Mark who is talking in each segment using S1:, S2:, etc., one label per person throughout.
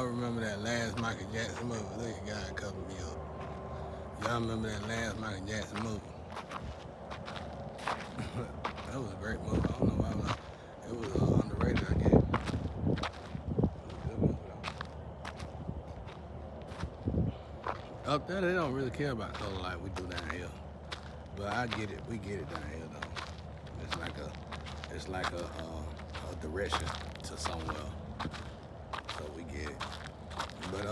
S1: remember that last Michael Jackson movie? Look at God covering me up. Y'all remember that last Michael Jackson movie? That was a great movie. I don't know why it was underrated, I guess. It was a good movie, though. Up there, they don't really care about color like we do down here. But I get it. We get it down here, though. It's like a direction to somewhere. So we get it. But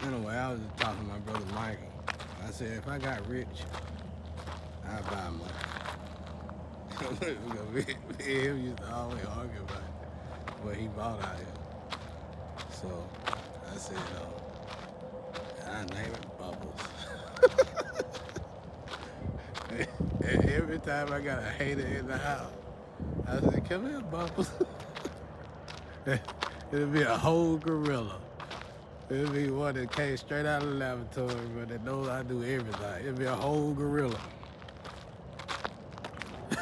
S1: anyway, I was just talking to my brother Mike. I said if I got rich, I'd buy a monkey. Me and him used to always argue about what he bought out here. So I said, I name it Bubbles. And every time I got a hater in the house, I said, come here, Bubbles. It'll be a whole gorilla. It'll be one that came straight out of the laboratory, but that knows I do everything. It'll be a whole gorilla.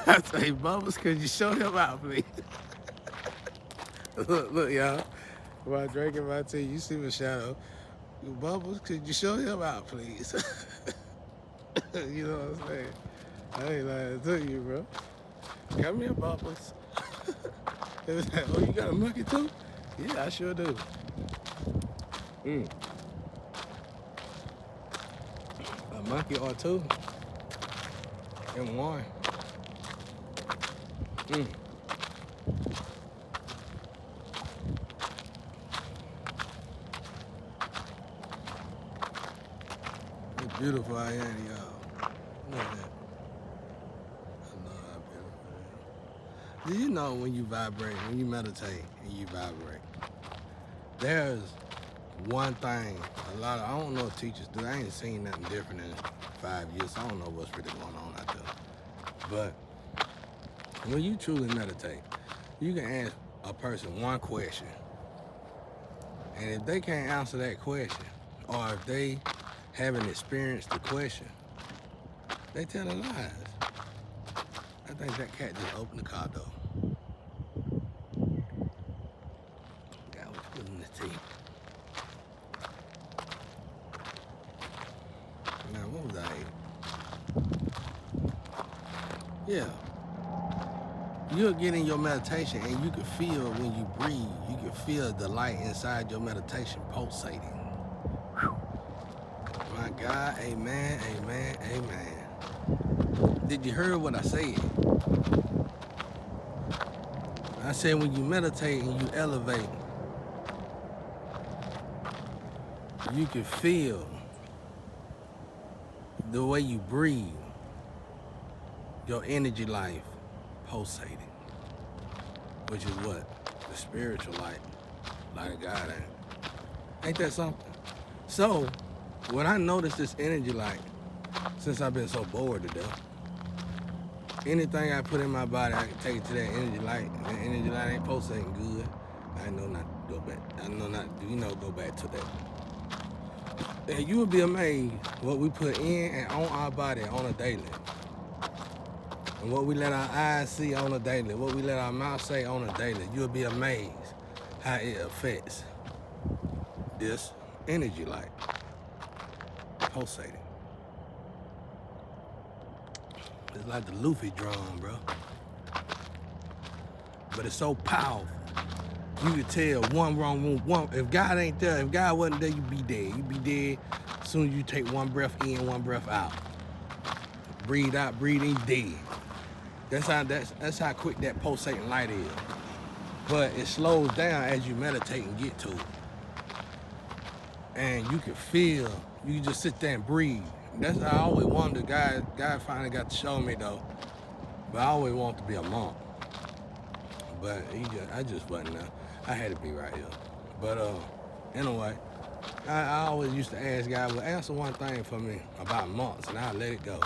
S1: I say, Bubbles, could you show him out, please? Look, y'all. While drinking my tea, you see my shadow. Bubbles, could you show him out, please? You know what I'm saying? I ain't lying to you, bro. Come here, Bubbles. It was like, oh, you got a monkey too? Yeah, I sure do. A monkey or two in one. It's beautiful out here, y'all. Look at that. I love how beautiful it is. Do you know when you vibrate, when you meditate and you vibrate, there's one thing I don't know if teachers do. I ain't seen nothing different in 5 years. I don't know what's really going on out there. But when you truly meditate, you can ask a person one question. And if they can't answer that question, or if they haven't experienced the question, they tell the lies. I think that cat just opened the car door. God was putting the tea. Now, what was I eating? Yeah. You'll get in your meditation and you can feel when you breathe, you can feel the light inside your meditation pulsating. Whew. My God, amen, amen, amen. Did you hear what I said? I said when you meditate and you elevate, you can feel the way you breathe, your energy life pulsating, which is what? The spiritual light of God ain't that something? So, when I noticed this energy light, since I've been so bored to death, anything I put in my body, I can take it to that energy light, and that energy light ain't pulsating good. I know not to go back. I know not to, go back to that. And you will be amazed what we put in and on our body on a daily. And what we let our eyes see on a daily, what we let our mouth say on a daily, you'll be amazed how it affects this energy light pulsating. It's like the Luffy drum, bro. But it's so powerful. You can tell one wrong move. If God ain't there, if God wasn't there, you'd be dead. You'd be dead as soon as you take one breath in, one breath out. Breathe out, breathe in, dead. That's how quick that pulsating light is. But it slows down as you meditate and get to it. And you can feel, you can just sit there and breathe. That's how I always wanted. God finally got to show me though. But I always wanted to be a monk. But I just wasn't there. I had to be right here. But anyway, I always used to ask God, well, answer one thing for me about monks, and I'll let it go.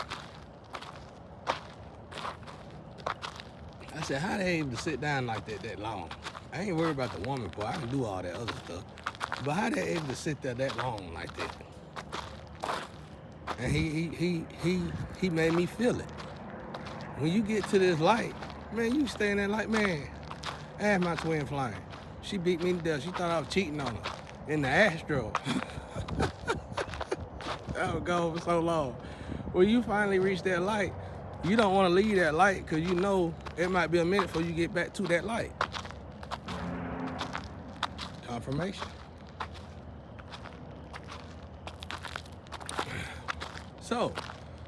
S1: I said, how they able to sit down like that long? I ain't worried about the woman part. I can do all that other stuff. But how they able to sit there that long like that? And he made me feel it. When you get to this light, man, you stay in that light, man. Ask my twin flame. She beat me to death. She thought I was cheating on her in the Astro. That was gone for so long. When you finally reach that light, you don't want to leave that light because you know it might be a minute before you get back to that light. Confirmation. So,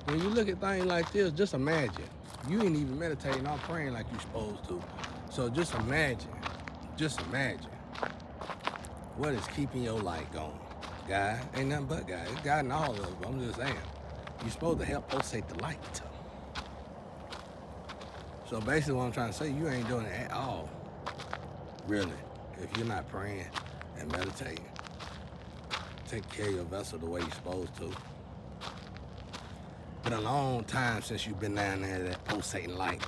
S1: when you look at things like this, just imagine. You ain't even meditating or praying like you're supposed to. So just imagine what is keeping your light going. God, ain't nothing but God. It's God in all of us, but I'm just saying. You're supposed to help pulsate the light. So basically what I'm trying to say, you ain't doing it at all. Really. If you're not praying and meditating. Take care of your vessel the way you're supposed to. Been a long time since you've been down there that pulsating light.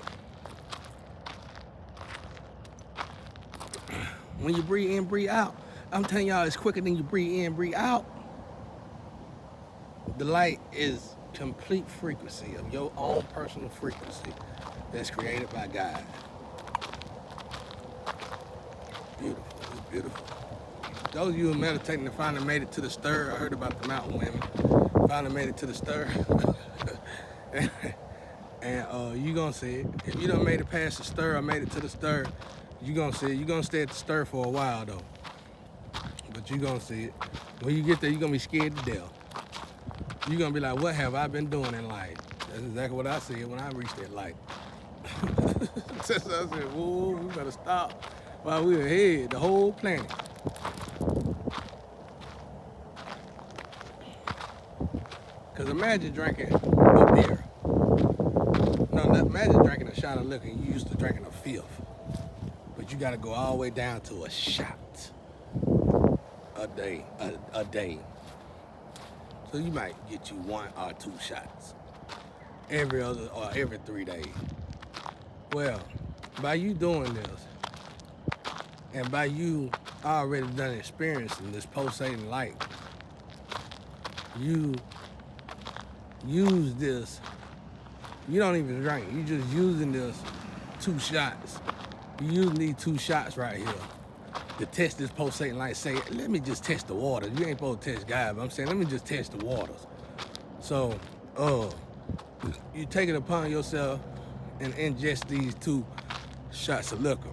S1: When you breathe in, breathe out, I'm telling y'all, it's quicker than you breathe in, breathe out. The light is complete frequency of your own personal frequency that's created by God. Beautiful, it's beautiful. Those of you who are meditating and finally made it to the stir, I heard about the mountain women, finally made it to the stir. And you gonna see it. If you done made it past the stir or made it to the stir, you gonna see it. You gonna stay at the stir for a while though. But you gonna see it. When you get there, you're gonna be scared to death. You're gonna be like, what have I been doing in life? That's exactly what I said when I reached that light. So I said, whoa, we better stop while we're ahead, the whole planet. Because imagine drinking a beer. No, imagine drinking a shot of liquor and you used to drinking a fifth. But you got to go all the way down to a shot a day. So you might get you 1 or 2 shots every other or every 3 days. Well, by you doing this, and by you already done experiencing this pulsating light, you use this. You don't even drink. You just using this 2 shots. You using these 2 shots right here to test this pulsating light. Say, let me just test the water. You ain't supposed to test God, but I'm saying, let me just test the waters. So, you take it upon yourself and ingest these 2 shots of liquor,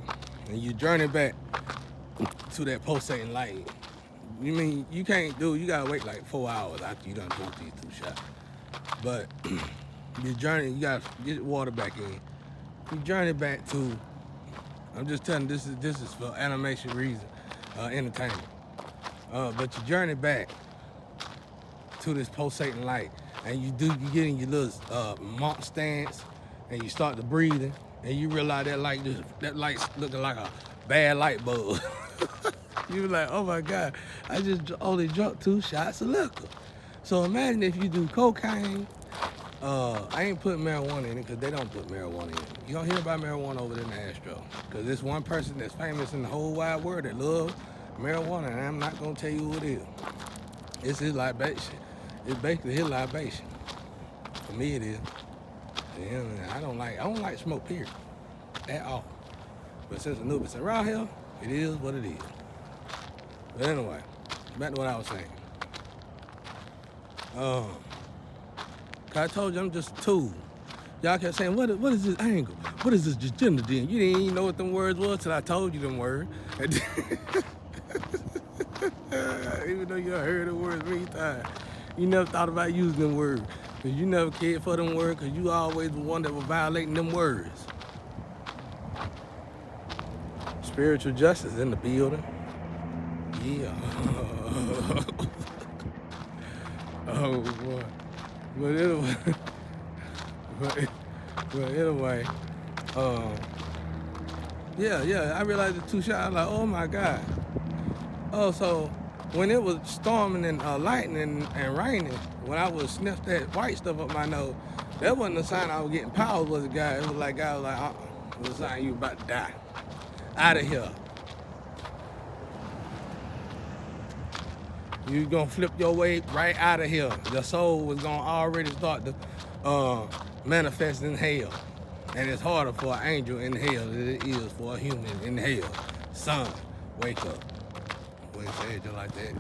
S1: and you journey back to that pulsating light. You mean you can't do? You gotta wait like 4 hours after you done drink these 2 shots. But you journey, you gotta get water back in. You journey back to. I'm just telling you, this is for animation reason, entertainment. But you journey back to this pulsating light, and you get in your little monk stance, and you start to breathing, and you realize that light's looking like a bad light bulb. You be like, oh my God, I just only drunk 2 shots of liquor. So imagine if you do cocaine. I ain't putting marijuana in it because they don't put marijuana in it. You don't hear about marijuana over there in the Astro. Because there's one person that's famous in the whole wide world that loves marijuana, and I'm not going to tell you who it is. It's his libation. It's basically his libation. For me, it is. And I don't like smoke, period, at all. But since Anubis is around here, it is what it is. But anyway, back to what I was saying. I told you I'm just a tool. Y'all kept saying, what is this angle? What is this agenda then? You didn't even know what them words was till I told you them words. Even though you heard the words many times, you never thought about using them words. Because you never cared for them words, because you always the one that was violating them words. Spiritual justice in the building. Yeah. Oh boy. But anyway, yeah, I realized the 2 shots, I was like, oh my God. Oh, so when it was storming and lightning and raining, when I was sniff that white stuff up my nose, that wasn't a sign I was getting powers, was it, God? It was like, God was like, it was a sign you about to die. Out of here. You gonna flip your way right out of here. Your soul was gonna already start to manifest in hell. And it's harder for an angel in hell than it is for a human in hell. Son, Wake up. Wouldn't say it just like that.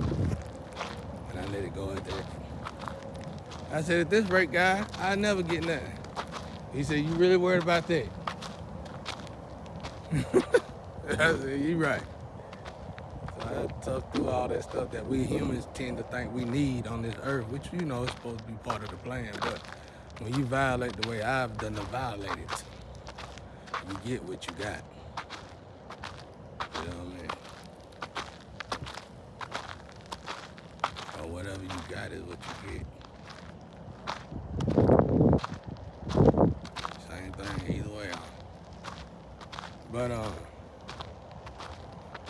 S1: And I let it go at that. I said, at this rate, guy, I never get nothing. He said, you really worried about that? I said, you right. So I tough through all that stuff that we humans tend to think we need on this earth, which you know is supposed to be part of the plan. But when you violate the way I've done to violate it, you get what you got. You know what I mean? Or whatever you got is what you get. Same thing either way.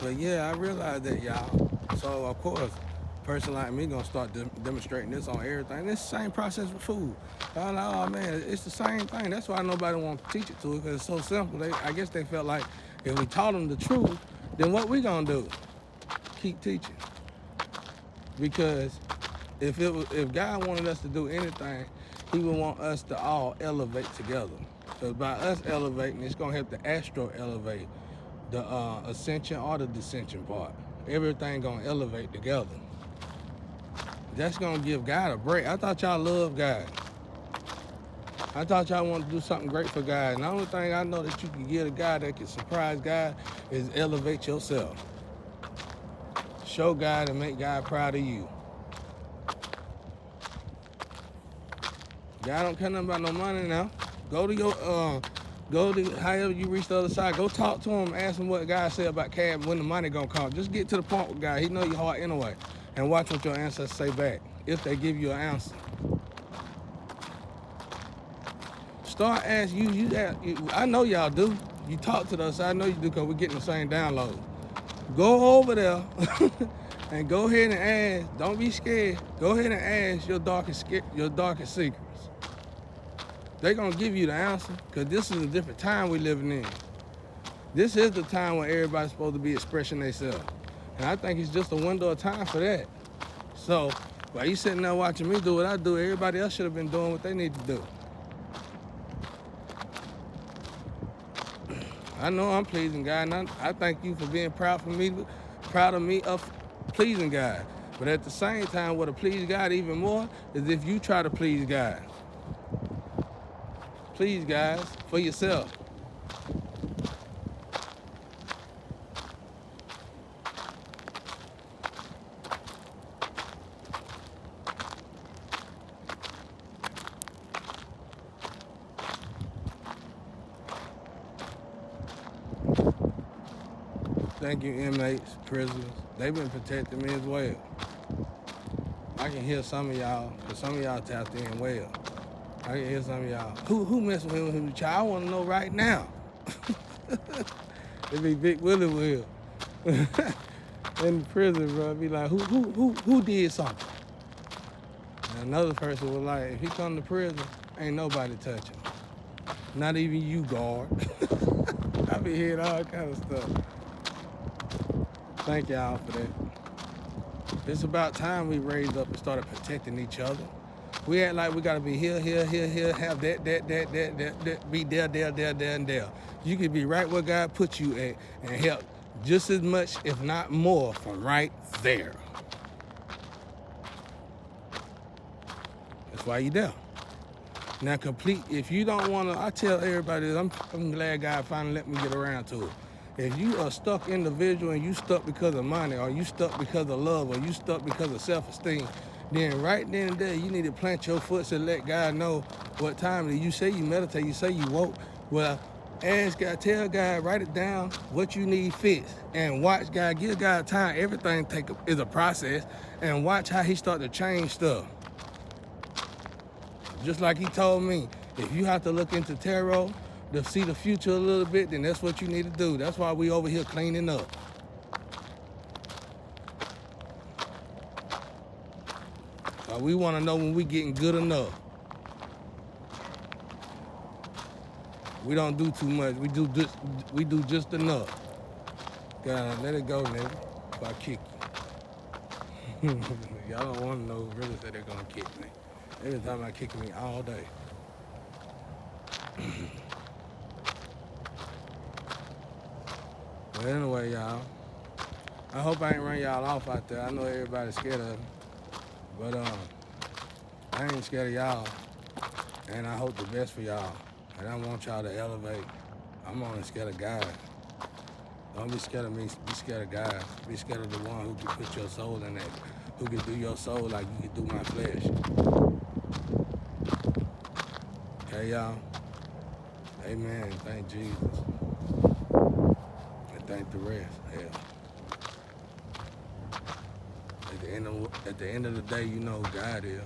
S1: But yeah, I realized that, y'all. So of course, a person like me gonna start demonstrating this on everything. It's the same process with food. I'm like, oh man, it's the same thing. That's why nobody wants to teach it to us, because it's so simple. I guess they felt like if we taught them the truth, then what we gonna do? Keep teaching. Because if God wanted us to do anything, he would want us to all elevate together. Because by us elevating, it's gonna help the astro elevate, the ascension or the descension part. Everything gonna elevate together. That's gonna give God a break. I thought y'all loved God. I thought y'all wanted to do something great for God. And the only thing I know that you can give to God that can surprise God is elevate yourself. Show God and make God proud of you. God don't care nothing about no money now. Go to however you reach the other side. Go talk to him, ask him what God said about cash, when the money gonna come. Just get to the point with God. He know your heart anyway. And watch what your ancestors say back, if they give you an answer. Start asking I know y'all do. You talk to us, I know you do, because we're getting the same download. Go over there and go ahead and ask. Don't be scared. Go ahead and ask your darkest secrets. They're going to give you the answer, because this is a different time we're living in. This is the time when everybody's supposed to be expressing themselves. And I think it's just a window of time for that. So while you sitting there watching me do what I do, everybody else should have been doing what they need to do. I know I'm pleasing God, and I thank you for being proud of me of pleasing God. But at the same time, what'll please God even more is if you try to please God. Please, guys, for yourself. Thank you, inmates, prisoners. They've been protecting me as well. I can hear some of y'all, because some of y'all tapped in well. I can hear some of y'all. Who messing with him? I want to know right now. It be Big Willie Will. In the prison, bro. Be like, who did something? And another person was like, if he come to prison, ain't nobody touch him. Not even you, guard. I be hearing all kind of stuff. Thank y'all for that. It's about time we raised up and started protecting each other. We act like we gotta be here, have that, be there, and there. You could be right where God put you at and help just as much, if not more, from right there. That's why you there. Now complete, if you don't wanna, I tell everybody, I'm glad God finally let me get around to it. If you are stuck individual and you stuck because of money, or you stuck because of love, or you stuck because of self-esteem, then right then and there, you need to plant your foot and let God know what time it is. You say you meditate, you say you woke. Well, ask God, tell God, write it down, what you need fixed, and watch God, give God time. Everything is a process, and watch how he start to change stuff. Just like he told me, if you have to look into tarot to see the future a little bit, then that's what you need to do. That's why we over here cleaning up. We want to know when we getting good enough. We don't do too much. We do just enough. God, let it go, nigga. If I kick you. Y'all don't want to know who really said they're gonna kick me. Every time I kick me all day. But anyway, y'all, I hope I ain't run y'all off out there. I know everybody's scared of me, but I ain't scared of y'all, and I hope the best for y'all. And I want y'all to elevate. I'm only scared of God. Don't be scared of me. Be scared of God. Be scared of the one who can put your soul in that, who can do your soul like you can do my flesh. Okay, y'all? Amen. Thank Jesus. And thank the rest. Hell. At the end of the day, you know who God is.